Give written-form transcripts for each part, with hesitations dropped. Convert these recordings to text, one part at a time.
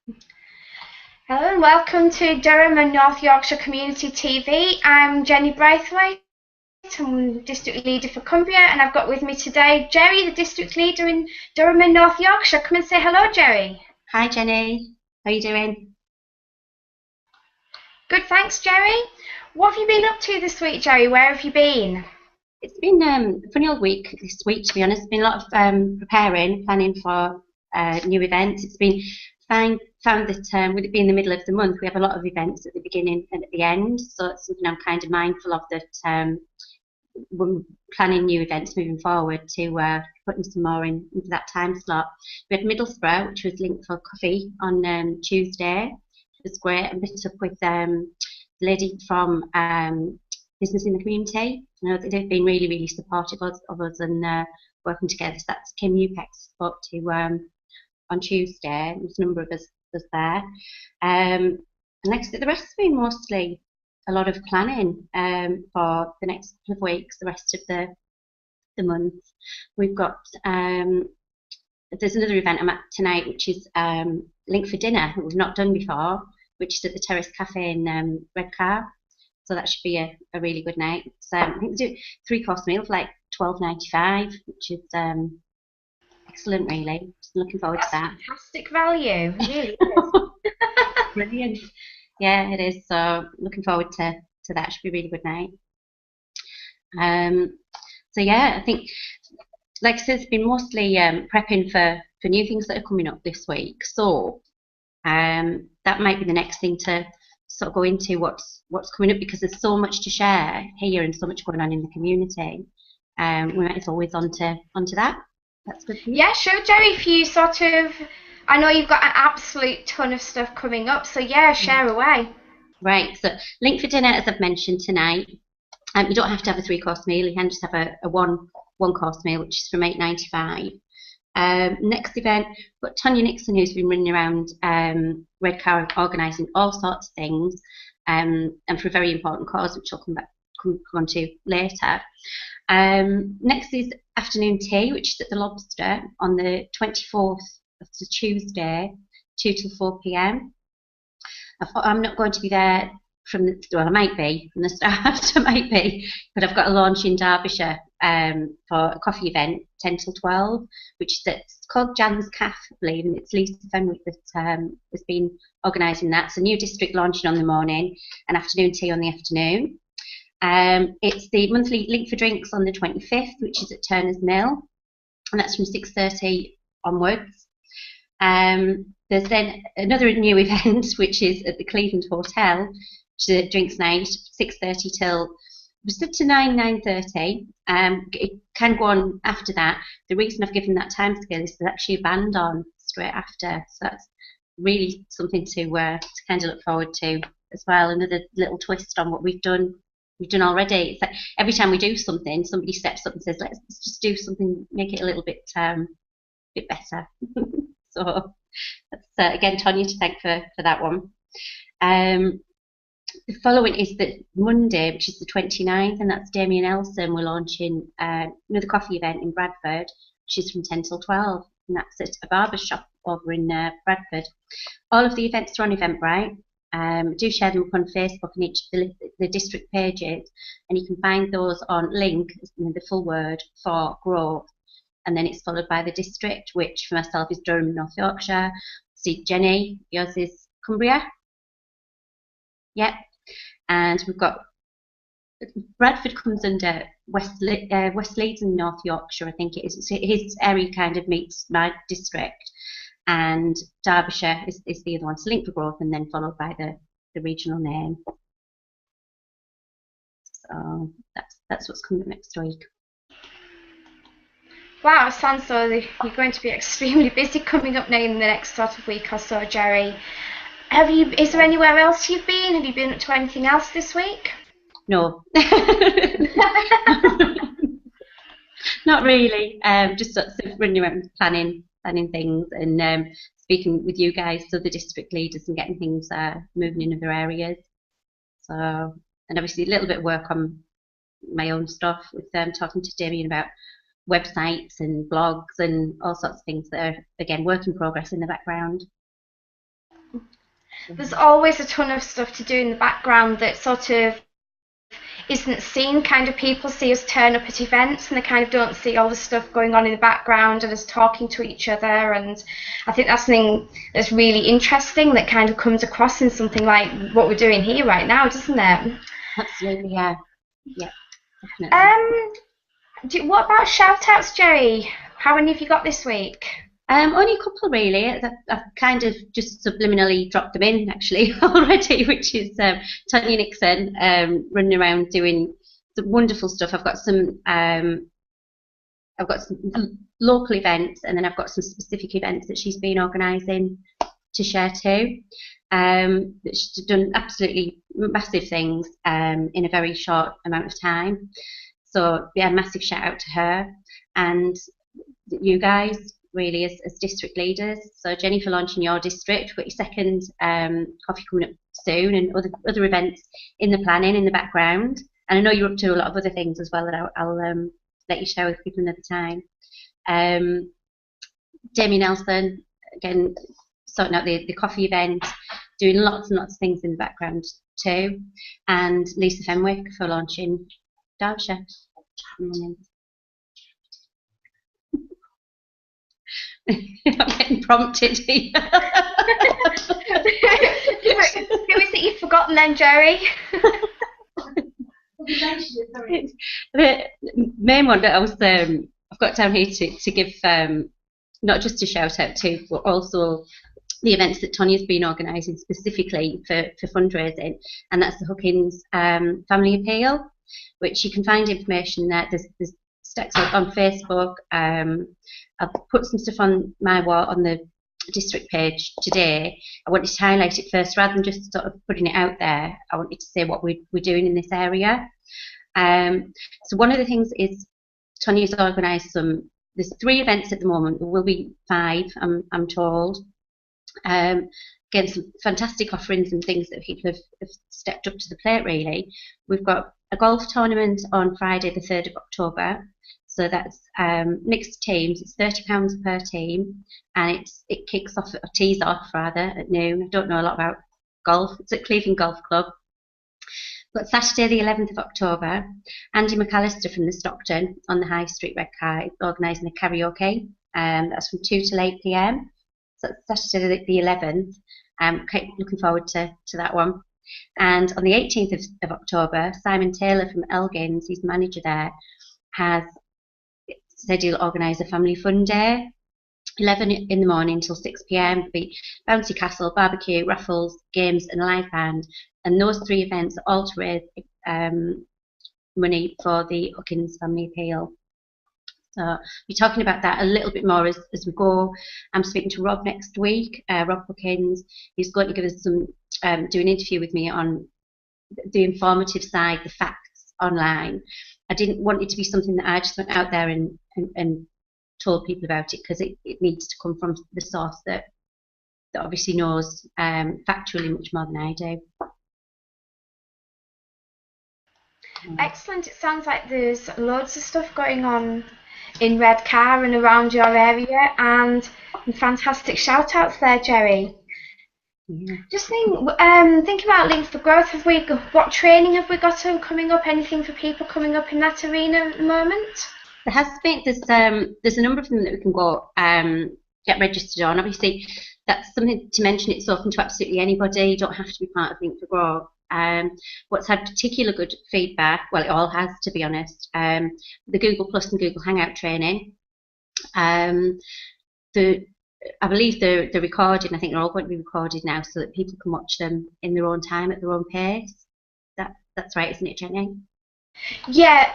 Hello and welcome to Durham and North Yorkshire Community TV. I'm Jenny Braithwaite. I'm the District Leader for Cumbria, and I've got with me today Gerri, the District Leader in Durham and North Yorkshire. Come and say hello, Gerri. Hi Jenny, how are you doing? Good, thanks, Gerri. What have you been up to this week, Gerri? Where have you been? It's been a funny old week this week, to be honest. It's been a lot of planning for new events. It's been found that with it being the middle of the month, we have a lot of events at the beginning and at the end. So it's something I'm kind of mindful of, that when planning new events moving forward, to putting some more into that time slot. We had Middlesbrough, which was linked for coffee on Tuesday. It was great. I met up with the lady from Business in the Community. You know, they've been really, really supportive of us and working together. So that's Kim Upex spoke to on Tuesday. There's a number of us there. And next, the rest has been mostly a lot of planning for the next couple of weeks, the rest of the month. We've got there's another event I'm at tonight, which is Link for Dinner, that we've not done before, which is at the Terrace Cafe in Redcar. So that should be a really good night. So I think they do 3-course meal for like £12.95, which is excellent, really. Just looking forward to That's that. fantastic value. It really is. Brilliant. Yeah, it is. So looking forward to that. Should be a really good night. So yeah, I think, like I said, it's been mostly prepping for new things that are coming up this week. So that might be the next thing to sort of go into, what's coming up, because there's so much to share here and so much going on in the community. We might as well whiz onto that. That's good for you. Yeah, sure, Gerri. If you sort of, I know you've got an absolute ton of stuff coming up, so yeah, share away. Right. So link for dinner, as I've mentioned tonight. You don't have to have a 3-course meal. You can just have a one-course meal, which is from £8.95. Next event, we've got Tonya Nixon, who's been running around Redcar organising all sorts of things, and for a very important cause, which I'll come on to later. Next is afternoon tea, which is at the Lobster on the 24th, that's a Tuesday, 2 till 4 p.m. I'm not going to be there well, I might be from the start, I might be, but I've got a launch in Derbyshire for a coffee event, 10 till 12, which it's called Jan's Cafe, I believe, and it's Lisa Fenwick that has been organising that. So new district launching on the morning and afternoon tea on the afternoon. It's the monthly Link for Drinks on the 25th, which is at Turner's Mill, and that's from 6:30 onwards. There's then another new event, which is at the Cleveland Hotel, which is a drinks night, 6:30 till to 9:30. It can go on after that. The reason I've given that time scale is there's actually a band on straight after, so that's really something to kind of look forward to as well. Another little twist on what we've done already. It's like every time we do something, somebody steps up and says, let's just do something, make it a little bit better. So that's again Tonya to thank for that one. The following is the Monday, which is the 29th, and that's Damien Elson. We're launching another coffee event in Bradford, which is from 10 till 12, and that's at a barber shop over in Bradford. All of the events are on Eventbrite. Do share them up on Facebook and each of the district pages, and you can find those on link, the full word, for growth, and then it's followed by the district, which for myself is Durham, North Yorkshire. See, Jenny, yours is Cumbria. Yep. And we've got Bradford comes under West Leeds and North Yorkshire, I think it is. His area kind of meets my district, and Derbyshire is the other one. So Link for Growth, and then followed by the regional name. So that's what's coming up next week. Wow, it sounds so you're going to be extremely busy coming up now in the next sort of week or so, Gerri. Is there anywhere else you've been? Have you been up to anything else this week? No. Not really. Just sort of running around planning things and speaking with you guys, so the district leaders, and getting things moving in other areas. So, and obviously a little bit of work on my own stuff with talking to Damien about websites and blogs and all sorts of things that are, again, work in progress in the background. there's always a ton of stuff to do in the background that sort of isn't seen. Kind of people see us turn up at events and they kind of don't see all the stuff going on in the background and us talking to each other, and I think that's something that's really interesting that kind of comes across in something like what we're doing here right now, doesn't it? Absolutely, yeah, definitely. What about shout outs, Gerri? How many have you got this week? Only a couple really. I've kind of just subliminally dropped them in actually already, which is Tonya Nixon running around doing some wonderful stuff. I've got some local events, and then I've got some specific events that she's been organising to share too. She's done absolutely massive things in a very short amount of time. So yeah, massive shout out to her and you guys, really, as district leaders. So Jenny, for launching your district. We've got your second coffee coming up soon, and other events in the planning in the background. And I know you're up to a lot of other things as well that I'll let you share with people another time. Jamie Nelson, again, sorting out the coffee event, doing lots and lots of things in the background too. And Lisa Fenwick for launching Derbyshire. I'm getting prompted here. Who is it you've forgotten then, Gerri? The main one that I was I've got down here to give not just a shout out to, but also the events that Tonya's been organising specifically for fundraising, and that's the Hookins Family Appeal, which you can find information there. There's stacks on Facebook. I've put some stuff on my wall on the district page today. I wanted to highlight it first rather than just sort of putting it out there. I wanted to say what we're doing in this area. So one of the things is Tonya's organised there's 3 events at the moment. There will be 5, I'm told. Again, some fantastic offerings and things that people have stepped up to the plate, really. We've got a golf tournament on Friday the 3rd of October. So that's mixed teams. It's £30 per team, and it kicks off, or tees off rather, at noon. I don't know a lot about golf. It's at Cleveland Golf Club. But Saturday the 11th of October, Andy McAllister from the Stockton on the High Street Red Car is organising a karaoke. That's from 2 till 8 p.m. So that's Saturday the 11th. Looking forward to that one. And on the 18th of October, Simon Taylor from Elgins, he's the manager there, has said he'll organise a family fun day, 11 in the morning till 6 p.m. There'll be bouncy castle, barbecue, raffles, games, and a live band. And those 3 events are all to raise money for the Hookins Family Appeal. So we'll be talking about that a little bit more as we go. I'm speaking to Rob next week, Rob Hookins. He's going to give us do an interview with me on the informative side, the facts online. I didn't want it to be something that I just went out there and told people about it, because it needs to come from the source that obviously knows factually much more than I do. Excellent. It sounds like there's loads of stuff going on in Redcar and around your area, and fantastic shout outs there, Gerri. Yeah. Just think about Links for Growth. What training have we got coming up? Anything for people coming up in that arena at the moment? There has been. There's a number of them that we can go get registered on. Obviously, that's something to mention. It's open to absolutely anybody. You don't have to be part of Link for Growth. What's had particular good feedback, well, it all has, to be honest, the Google Plus and Google Hangout training. I believe they're recorded. I think they're all going to be recorded now, so that people can watch them in their own time at their own pace. That's right, isn't it, Jenny? Yeah,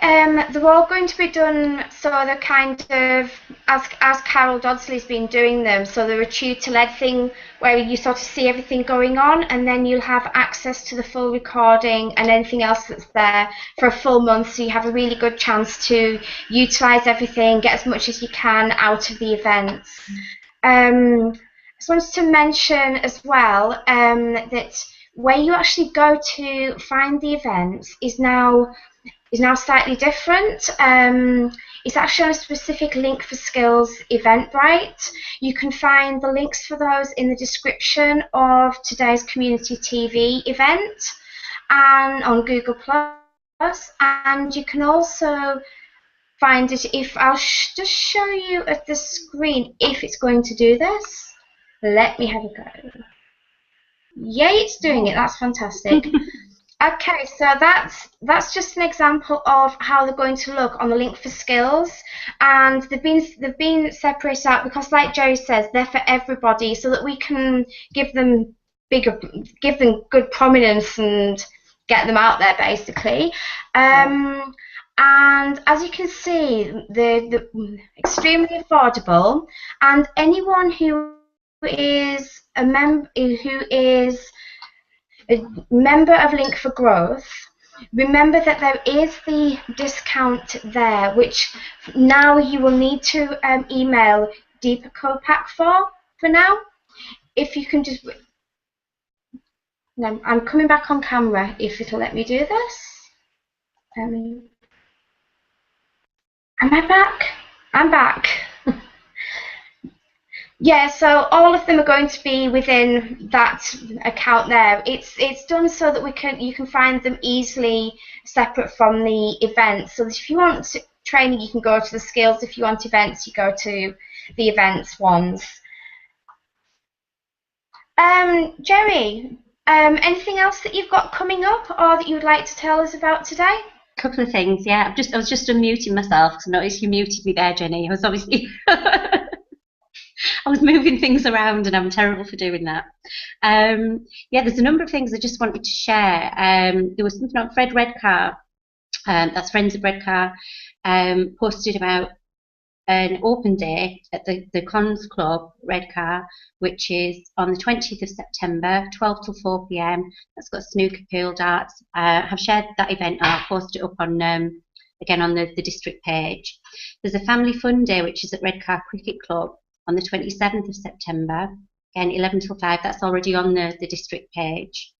they're all going to be done, so they're kind of, as Carol Dodsley's been doing them, so they're a tutor-led thing where you sort of see everything going on, and then you'll have access to the full recording and anything else that's there for a full month, so you have a really good chance to utilise everything, get as much as you can out of the events. I just wanted to mention as well that where you actually go to find the events is now slightly different. it's actually on a specific Link for Skills Eventbrite. You can find the links for those in the description of today's community TV event and on Google Plus, and you can also find it if I'll just show you at the screen if it's going to do this. Let me have a go. Yay, it's doing it. That's fantastic. Okay, so that's just an example of how they're going to look on the Link for Skills, and they've been separated out because, like Gerri says, they're for everybody, so that we can give them good prominence and get them out there, basically. And as you can see, they're extremely affordable, and anyone who is a member of Link for Growth, remember that there is the discount there, which now you will need to email Deepa Kopak for now. If you can just... No, I'm coming back on camera if it'll let me do this. Am I back? I'm back. Yeah, so all of them are going to be within that account there. It's done so that you can find them easily separate from the events. So if you want training, you can go to the skills. If you want events, you go to the events ones. Gerri, anything else that you've got coming up or that you would like to tell us about today? Couple of things, yeah. I was just unmuting myself because I noticed you muted me there, Jenny. I was obviously I was moving things around and I'm terrible for doing that. Yeah, there's a number of things I just wanted to share. There was something on Fred Redcar, that's Friends of Redcar, posted about an open day at the Cons Club Redcar, which is on the 20th of September, 12 till 4 p.m. That's got snooker, pool, darts. I've shared that event. I'll post it up on again on the district page. There's a family fun day which is at Redcar Cricket Club on the 27th of September, again 11 till 5. That's already on the district page.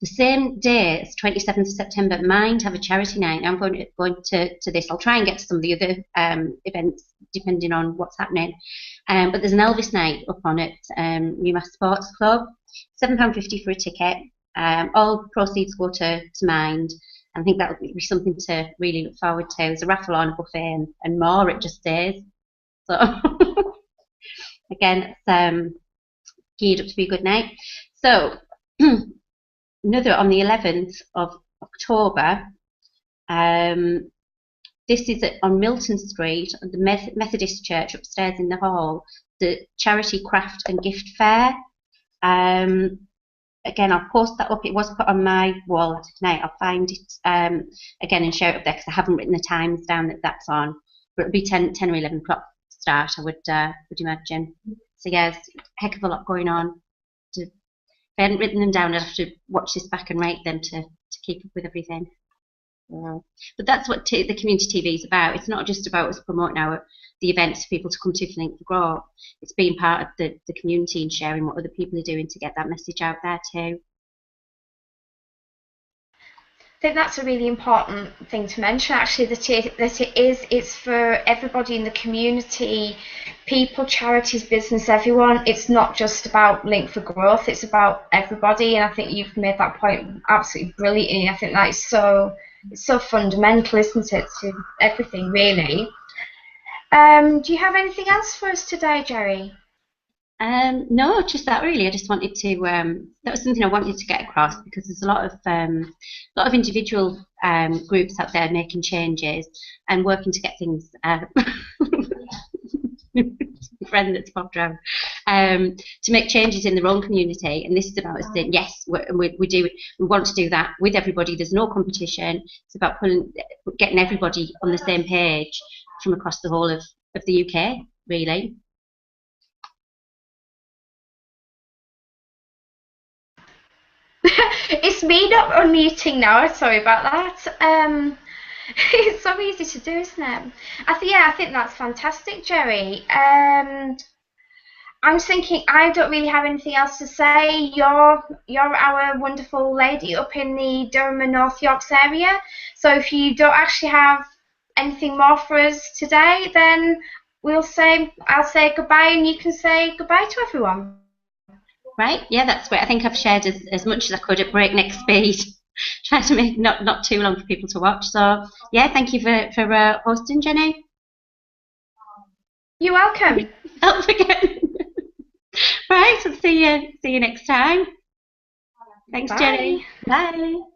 The same day as 27th of September, Mind have a charity night. I'm going to this. I'll try and get to some of the other events depending on what's happening. But there's an Elvis night up on at Newmass Sports Club. £7.50 for a ticket. All proceeds go to Mind. And I think that would be something to really look forward to. There's a raffle on, a buffet, and more. It just stays. So again, it's geared up to be a good night. So another on the 11th of October. This is on Milton Street, at the Methodist Church upstairs in the hall, the Charity Craft and Gift Fair. Again, I'll post that up. It was put on my wall tonight. I'll find it again and share it up there because I haven't written the times down that's on. But it'll be 10 or 11 o'clock start, I would imagine. So yeah, there's a heck of a lot going on. If I hadn't written them down, I'd have to watch this back and write them to keep up with everything. Yeah. But that's what the community TV is about. It's not just about us promoting the events for people to come to for Link for Growth. It's being part of the community and sharing what other people are doing to get that message out there too. I think that's a really important thing to mention, actually, that it's for everybody in the community, people, charities, business, everyone. It's not just about Link for Growth, it's about everybody, and I think you've made that point absolutely brilliantly. I think that is it's so fundamental, isn't it, to everything, really. Do you have anything else for us today, Gerri? No, just that really. I just wanted to. That was something I wanted to get across because there's a lot of individual groups out there making changes and working to get things. Friend that's popped around to make changes in their own community, and this is about us saying yes, we want to do that with everybody. There's no competition. It's about getting everybody on the same page from across the whole of the UK, really. It's me not unmuting now. Sorry about that. It's so easy to do, isn't it? I think that's fantastic, Gerri. I'm thinking I don't really have anything else to say. You're our wonderful lady up in the Durham and North Yorks area. So if you don't actually have anything more for us today, then I'll say goodbye and you can say goodbye to everyone. Right, yeah, that's great. I think I've shared as much as I could at breakneck speed, trying to make not too long for people to watch. So yeah, thank you for hosting, Jenny. You're welcome. Up again. Right, I'll see you next time. Thanks, Bye. Jenny. Bye.